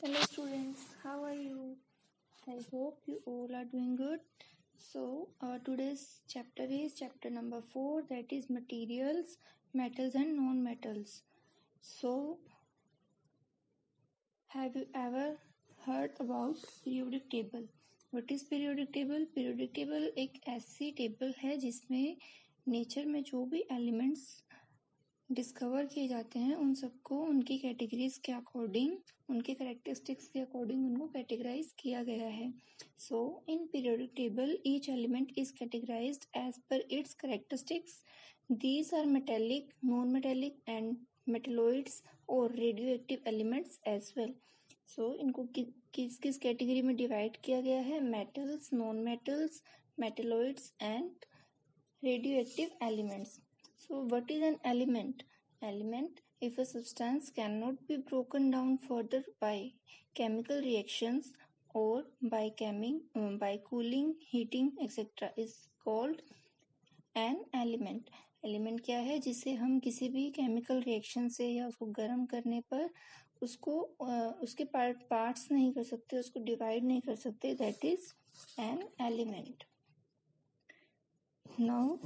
Hello students, how are you? I hope you all are doing good. So, today's chapter is chapter number 4, that is materials, metals and non-metals. So, have you ever heard about periodic table? What is periodic table? Periodic table एक ऐसी table है जिसमें nature में जो भी elements discover किए जाते हैं उन सबको उनकी कैटेगरीज के अकॉर्डिंग उनके करेक्टरिस्टिक्स के अकॉर्डिंग उनको कैटेगराइज किया गया है. So in periodic table each element is categorized as per its characteristics. These are metallic, non metallic and metalloids और radioactive elements as well. So इनको किस किस कैटेगरी में डिवाइड किया गया है? Metals, non metals, metalloids and radioactive elements. So what is an element? Element, if a substance cannot be broken down further by chemical reactions or by cooling, heating, etc. is called an element. Element क्या है? जिसे हम किसी भी chemical reaction से या उसको गर्म करने पर उसको उसके पार्ट्स नहीं कर सकते, उसको डिवाइड नहीं कर सकते. That is an element. Now,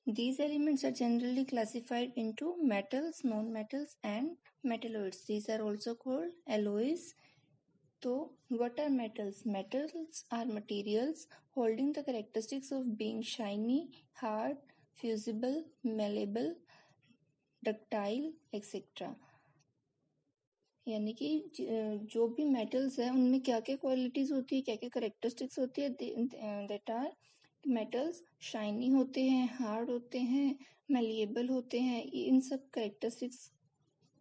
these elements are generally classified into metals, non-metals and metalloids. These are also called alloys. So, what are metals? Metals are materials holding the characteristics of being shiny, hard, fusible, malleable, ductile, etc. यानी कि जो भी metals है उनमें क्या क्या qualities होती है, क्या क्या करेक्टरिस्टिक्स होती है. दैट आर मेटल्स शाइनी होते हैं, हार्ड होते हैं, मेलिएबल होते हैं. इन सब करेक्टरिस्टिक्स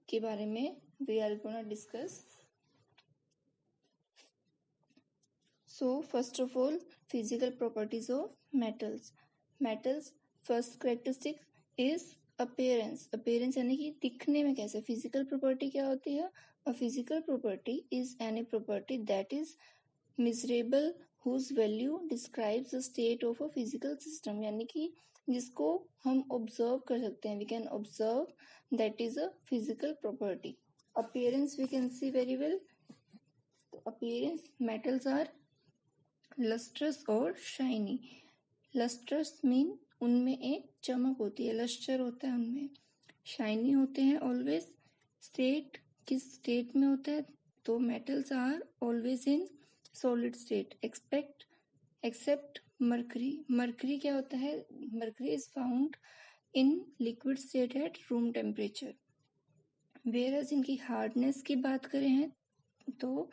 के बारे में we are gonna discuss. So first of all, physical properties of metals. Metals first characteristic is appearance. Appearance यानी कि दिखने में कैसे. फिजिकल प्रॉपर्टी क्या होती है? A physical property is any property that is measurable whose value describes the state of a physical system. यानी कि जिसको हम ऑब्जर्व कर सकते हैं. We can observe, that is a physical property. Appearance we can see very well. Appearance, metals are lustrous और shiny. Lustrous mean उनमें एक चमक होती है, लस्टर होता है उनमें. शाइनी होते हैं ऑलवेज. स्टेट, किस स्टेट में होता है? तो metals are always in solid state except mercury. Mercury क्या होता है? Mercury is found in liquid state at room temperature. Whereas इनकी हार्डनेस की बात करें हैं तो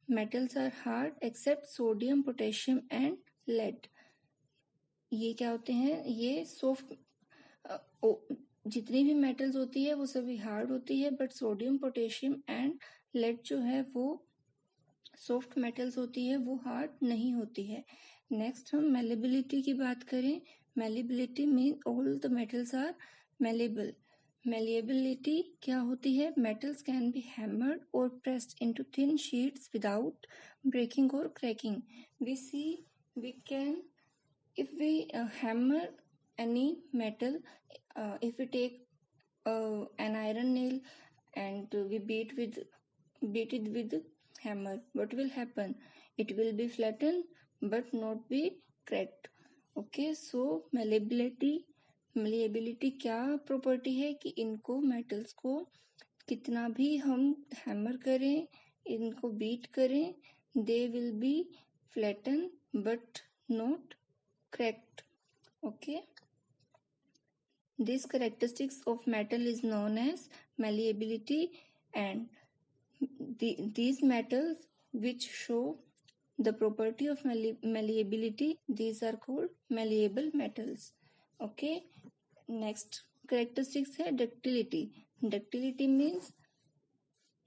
metals are hard except sodium, potassium and lead. ये क्या होते हैं? ये सॉफ्ट. जितनी भी मेटल्स होती है वो सभी हार्ड होती है, but sodium, potassium and lead जो है वो सॉफ्ट मेटल्स होती है, वो हार्ड नहीं होती है. नेक्स्ट हम मेलेबिलिटी की बात करें. Malleability mean all the metals are malleable. Malleability क्या होती है? मेटल्स कैन बी हैमर्ड और pressed into thin sheets without breaking और cracking. We can if we hammer any metal, if we take an iron nail and we beat it with hammer, what will happen? It will be flattened but not be cracked. Okay, so malleability क्या property है कि इनको metals को कितना भी हम hammer करें, इनको बीट करें, they will be flattened but not cracked. Okay, this characteristics of metal is known as malleability, and these metals which show the property of malleability, these are called malleable metals. Okay, next characteristics है ductility. Ductility means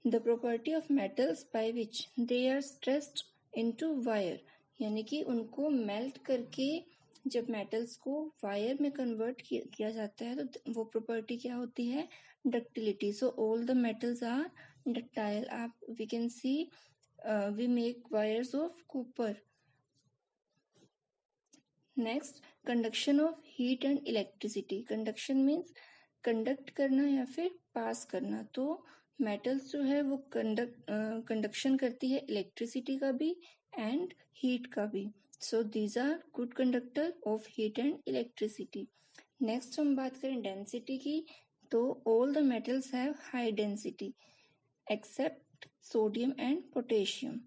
the property of metals by which they are stressed into wire. यानी कि उनको melt करके जब metals को wire में convert किया जाता है तो वो प्रॉपर्टी क्या होती है? Ductility. So all the metals are ductile. आप we can see we make wires of copper. Next, conduction of heat and electricity. Conduction means conduct करना या फिर पास करना. तो मेटल्स जो है वो कंडक्शन करती है इलेक्ट्रिसिटी का भी एंड हीट का भी. So these are good conductor of heat and electricity. Next हम बात करें डेंसिटी की, तो all the metals have high density except sodium and potassium.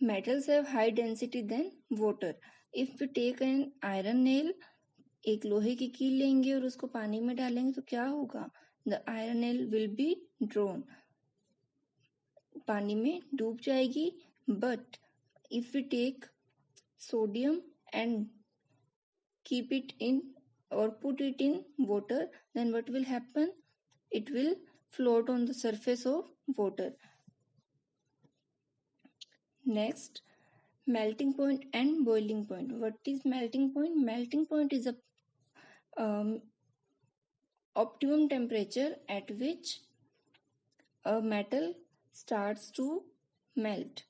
Metals have high density than water. If we take an iron nail, एक लोहे की कील लेंगे और उसको पानी में डालेंगे तो क्या होगा? The iron nail will be drawn. पानी में डूब जाएगी. But if we take sodium and keep it in or put it in water, then what will happen? It will float on the surface of water. Next, melting point and boiling point. What is melting point? Melting point is a optimum temperature at which a metal starts to melt,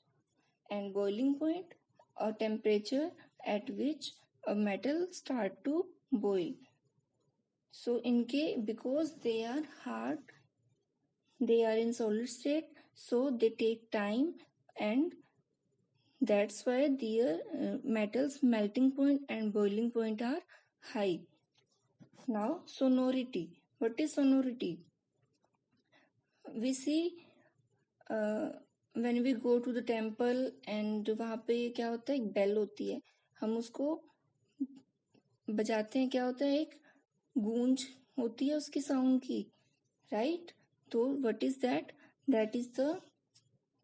and boiling point a temperature at which a metal start to boil. So because they are hard, they are in solid state, so they take time, and that's why their metals melting point and boiling point are high. Now sonority. What is sonority? We see when we go to the temple and वहाँ पे क्या होता है, एक bell होती है, हम उसको बजाते हैं. क्या होता है? एक गूंज होती है उसकी साउंड की, राइट? तो what is that? That is the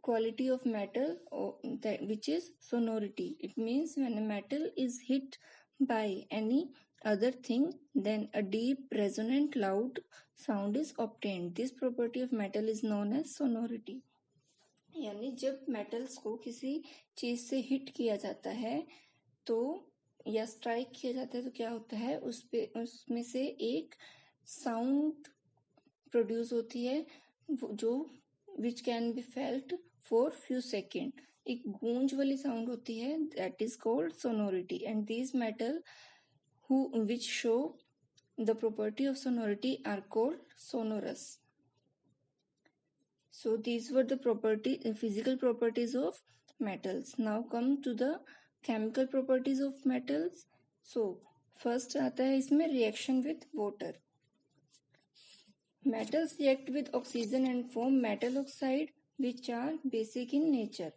quality of metal, which is sonority. It means when a metal is hit by any other thing, then a deep resonant loud sound is obtained. This property of metal is known as sonority. यानी जब metals को किसी चीज से hit किया जाता है तो या स्ट्राइक किया जाता है तो क्या होता है, उसमें से एक साउंड प्रोड्यूस होती है जो which can be felt for few seconds. एक गूंज वाली साउंड होती है, that is called sonority. And these metal which show the property of sonority are called sonorous. So these were the physical properties of metals. Now come to the chemical properties of metals. So first आता है इसमें reaction with water. Metals react with oxygen and form metal oxide, which are basic in nature.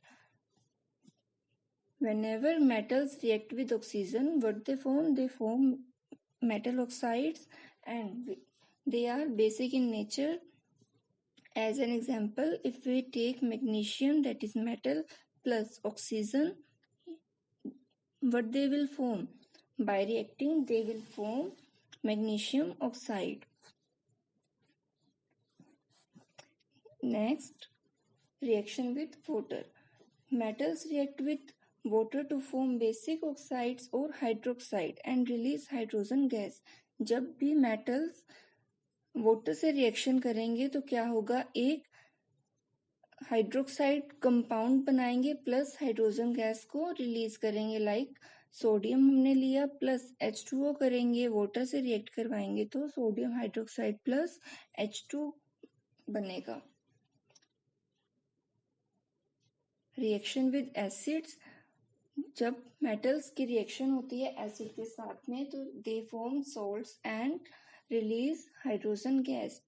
Whenever metals react with oxygen, what they form? They form metal oxides, and they are basic in nature. As an example, if we take magnesium, that is metal, plus oxygen, what they will form? By reacting, they will form magnesium oxide. Next, reaction with water. Metals react with water to form basic oxides or hydroxide and release hydrogen gas. जब भी metals water से reaction करेंगे तो क्या होगा, एक hydroxide compound बनाएंगे plus hydrogen gas को रिलीज करेंगे. लाइक सोडियम हमने लिया प्लस H2O करेंगे, वाटर से रिएक्ट करवाएंगे तो सोडियम हाइड्रोक्साइड प्लस H2 बनेगा. Reaction with acids. जब मेटल्स की रिएक्शन होती है एसिड के साथ में तो they form salts and release hydrogen gas.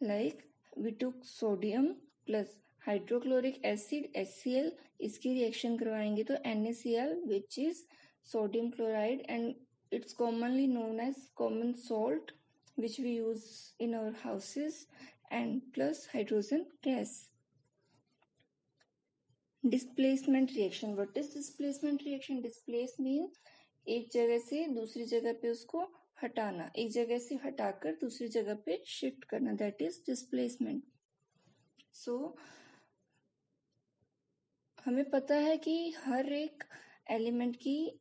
Like we took sodium plus hydrochloric acid HCl, इसकी रिएक्शन करवाएंगे तो NaCl which is sodium chloride and it's commonly known as common salt which we use in our houses and plus hydrogen gas. Displacement reaction. What is displacement reaction? Displace mean एक जगह से दूसरी जगह पे उसको हटाना, एक जगह से हटाकर दूसरी जगह पे शिफ्ट करना, दैट इज डिस्प्लेसमेंट. सो हमें पता है कि हर एक एलिमेंट की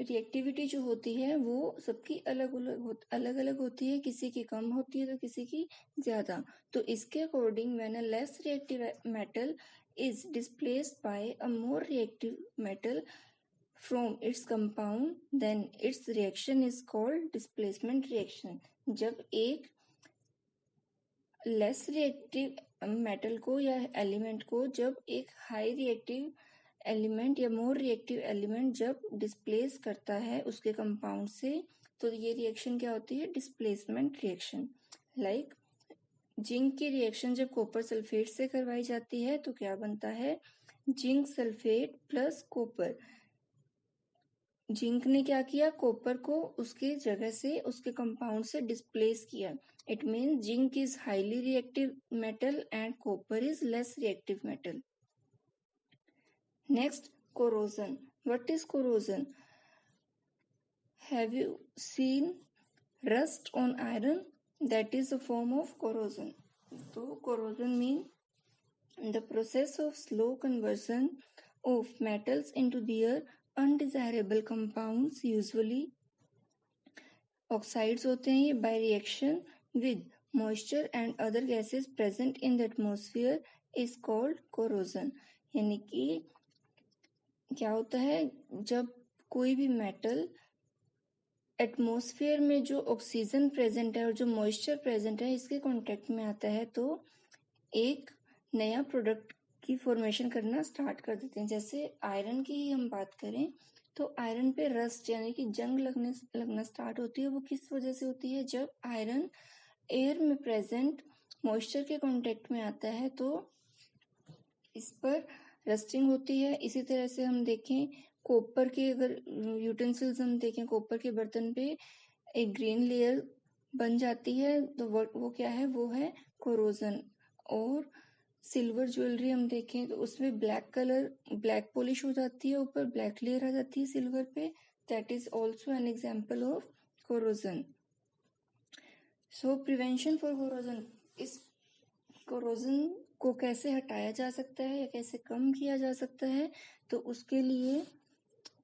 रिएक्टिविटी जो होती है वो सबकी अलग अलग होती है, किसी की कम होती है तो किसी की ज्यादा. तो इसके according when a less reactive metal is displaced by a more reactive metal, from its compound, then its reaction is called displacement reaction. जब एक लेस रिएक्टिव मेटल को या एलिमेंट को जब एक हाई रिएक्टिव एलिमेंट या मोर रिएक्टिव एलिमेंट जब displace करता है उसके कंपाउंड से, तो ये रिएक्शन क्या होती है? Displacement reaction. लाइक जिंक की रिएक्शन जब कॉपर सल्फेट से करवाई जाती है तो क्या बनता है? Zinc sulphate plus copper. Zinc ने क्या किया? कॉपर को उसके जगह से उसके कंपाउंड से डिस्प्लेस किया. It means zinc is highly reactive metal and copper is less reactive metal. Next, corrosion. What is corrosion? Have you seen rust on iron? That is a form of corrosion. So corrosion means the process of slow conversion of metals into their undesirable compounds, usually oxides होते हैं ये, by reaction with moisture and other gases present in the atmosphere is called corrosion. यानी कि क्या होता है? जब कोई भी मेटल एटमॉस्फेयर में जो ऑक्सीजन प्रेजेंट है और जो मॉइस्चर प्रेजेंट है इसके कांटेक्ट में आता है तो एक नया प्रोडक्ट की फॉर्मेशन करना स्टार्ट कर देते हैं. जैसे आयरन की ही हम बात करें तो आयरन पे रस्ट यानी कि जंग लगना स्टार्ट होती है. वो किस वजह से होती है? जब आयरन एयर में प्रेजेंट मॉइस्चर के कांटेक्ट में आता है तो इस पर रस्टिंग होती है. इसी तरह से हम देखें कॉपर के, अगर यूटेंसिल्स हम देखें, कॉपर के बर्तन पे एक ग्रीन लेयर बन जाती है तो वो क्या है? वो है कोरोजन. और सिल्वर ज्वेलरी हम देखें तो उसमें ब्लैक पॉलिश हो जाती है, ऊपर ब्लैक लेयर आ जाती है सिल्वर पे. That is also an example of corrosion. So prevention for corrosion. इस कोरोजन को कैसे हटाया जा सकता है या कैसे कम किया जा सकता है? तो उसके लिए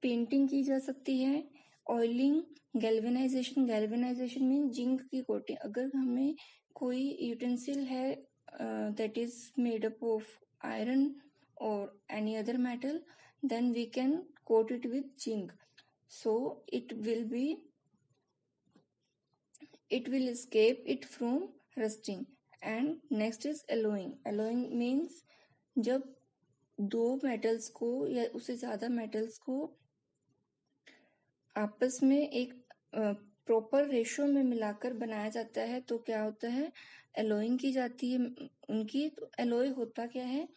पेंटिंग की जा सकती है, ऑयलिंग, गैल्वेनाइजेशन मीन जिंक की कोटिंग. अगर हमें कोई यूटेंसिल है that is made up of iron और any other metal, then we can coat it with zinc, so it will escape it from rusting. And next is alloying. Alloying means जब दो metals को या उससे ज्यादा metals को आपस में एक प्रॉपर रेशो में मिलाकर बनाया जाता है तो क्या होता है? एलोइंग की जाती है उनकी. तो एलोय होता क्या है?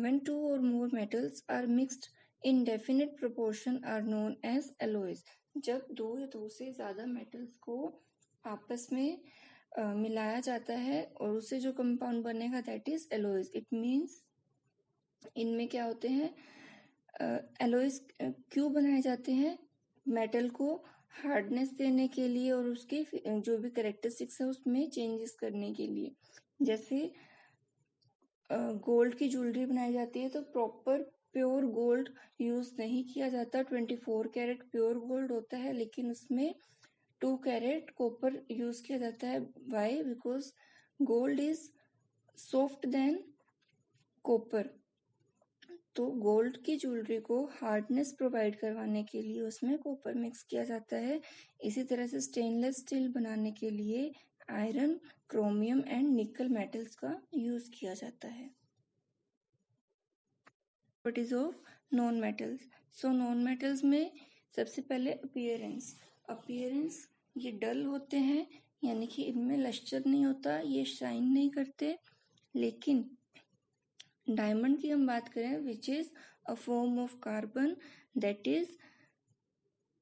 when two or more metals are mixed in definite proportion are known as alloys. जब दो या दो से ज्यादा मेटल्स को आपस में मिलाया जाता है और उससे जो कंपाउंड बनेगा दैट इज एलोइज. इट मीन्स इनमें क्या होते हैं? एलोइज क्यों बनाए जाते हैं? मेटल को हार्डनेस देने के लिए और उसके जो भी कैरेक्टरिस्टिक्स है उसमें चेंजेस करने के लिए. जैसे गोल्ड की ज्वेलरी बनाई जाती है तो प्रॉपर प्योर गोल्ड यूज नहीं किया जाता. 24 कैरेट प्योर गोल्ड होता है लेकिन उसमें 2 कैरेट कॉपर यूज किया जाता है. Why? Because gold is soft than copper. तो गोल्ड की ज्वेलरी को हार्डनेस प्रोवाइड करवाने के लिए उसमें कॉपर मिक्स किया जाता है. इसी तरह से स्टेनलेस स्टील बनाने के लिए आयरन, क्रोमियम एंड निकल मेटल्स का यूज किया जाता है. Properties of non metals. So non metals में सबसे पहले अपीयरेंस ये डल होते हैं यानी कि इनमें लश्चर नहीं होता, ये शाइन नहीं करते. लेकिन डायमंड की हम बात करें which is a form of carbon that is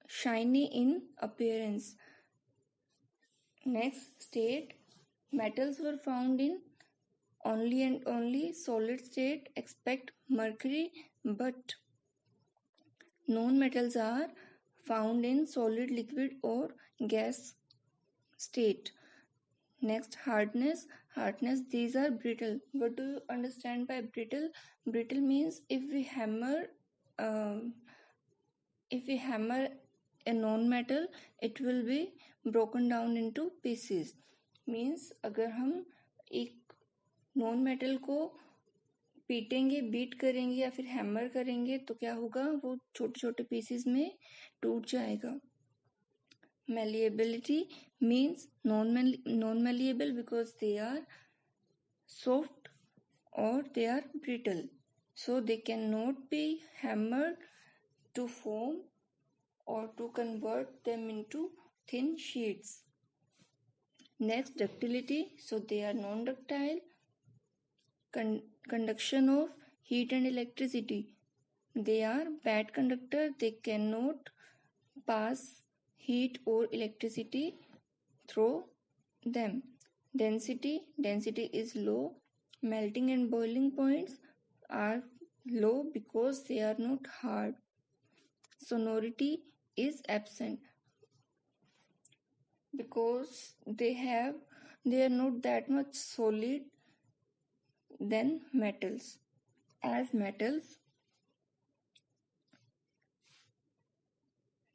shiny in appearance. Next state, metals were found in only and only solid state except mercury, but non-metals are found in solid, liquid or gas state. Next, hardness. These are brittle. What do you understand by brittle? Brittle means if we hammer a non-metal, it will be broken down into pieces. Means अगर हम एक non metal को पीटेंगे, beat करेंगे या फिर hammer करेंगे तो क्या होगा, वो छोटे छोटे पीसेस में टूट जाएगा. Malleability means non-malleable because they are soft or they are brittle, so they cannot be hammered to foam or to convert them into thin sheets. Next, ductility, so they are non-ductile. Conduction of heat and electricity, they are bad conductor, they cannot pass heat or electricity through them. Density is low. Melting and boiling points are low because they are not hard. Sonority is absent because they are not that much solid than metals. As metals,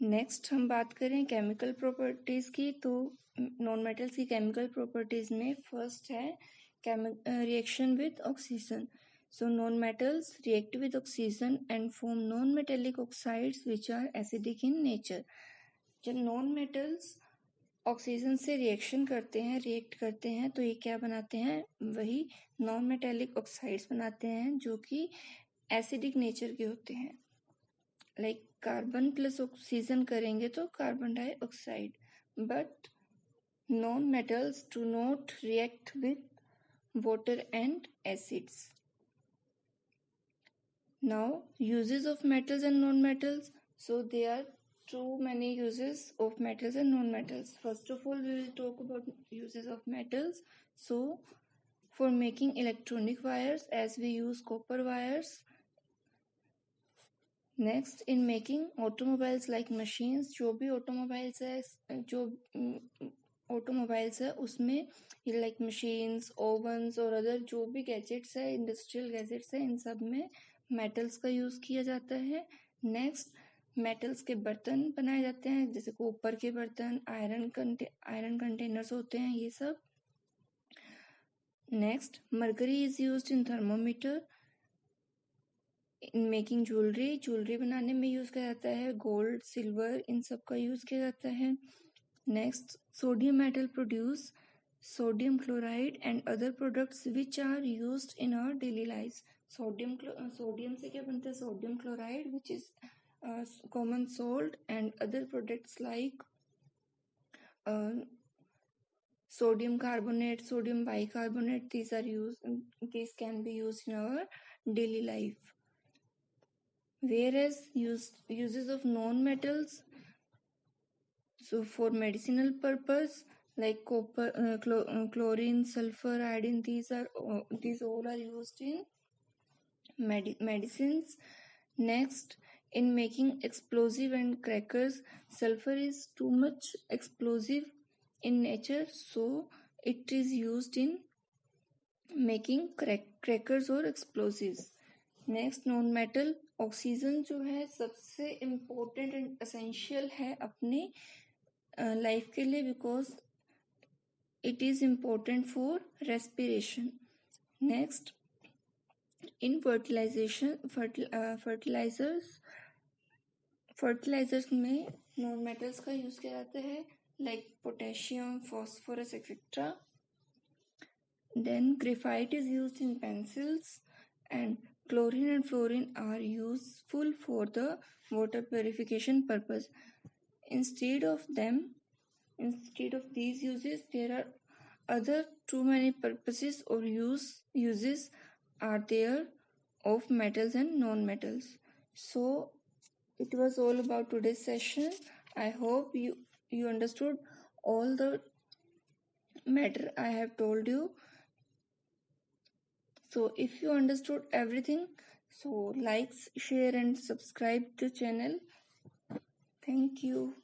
next हम बात करें chemical properties की, तो non metals की chemical properties में first है reaction with oxygen. So non metals react with oxygen and form non metallic oxides which are acidic in nature. जब non metals oxygen से रिएक्ट करते हैं तो ये क्या बनाते हैं, वही नॉन मेटेलिक ऑक्साइड्स बनाते हैं जो कि एसिडिक नेचर के होते हैं. लाइक कार्बन प्लस ऑक्सीजन करेंगे तो carbon dioxide. But non metals do not react with water and acids. Now, uses of metals and non-metals. So there are too many uses of metals and non-metals. First of all, we will talk about uses of metals. So for making electronic wires, as we use copper wires. Next, in making automobiles like machines, जो भी automobiles है उसमें like machines, ओवन्स और other जो भी gadgets है, industrial gadgets है, इन सब में मेटल्स का यूज किया जाता है. नेक्स्ट, मेटल्स के बर्तन बनाए जाते हैं, जैसे कॉपर के बर्तन, आयरन कंटेनर्स होते हैं, ये सब. Next, mercury is used in thermometer. In making jewellery बनाने में यूज किया जाता है. गोल्ड, सिल्वर, इन सब का यूज किया जाता है. Next, sodium metal produce sodium chloride and other products which are used in our daily lives. Sodium से क्या बनता है, sodium chloride which is common salt, and other products like sodium carbonate, sodium bicarbonate, these can be used in our daily life. Whereas uses of non-metals, so for medicinal purpose, like copper, chlorine, sulfur, iodine, these all are used in medicines. Next, in making explosive and crackers, sulfur is too much explosive in nature, so it is used in making crackers or explosives. Next, non metal oxygen जो है सबसे important and essential है अपनी life के लिए, because it is important for respiration. Next, in fertilizers में non metals का use किया जाता है, like potassium, phosphorus, etc. Then graphite is used in pencils, and chlorine and fluorine are useful for the water purification purpose. Instead of these uses, there are other too many purposes or uses are there of metals and non-metals. So it was all about today's session. I hope you understood all the matter I have told you. So if you understood everything, so like, share and subscribe the channel. Thank you.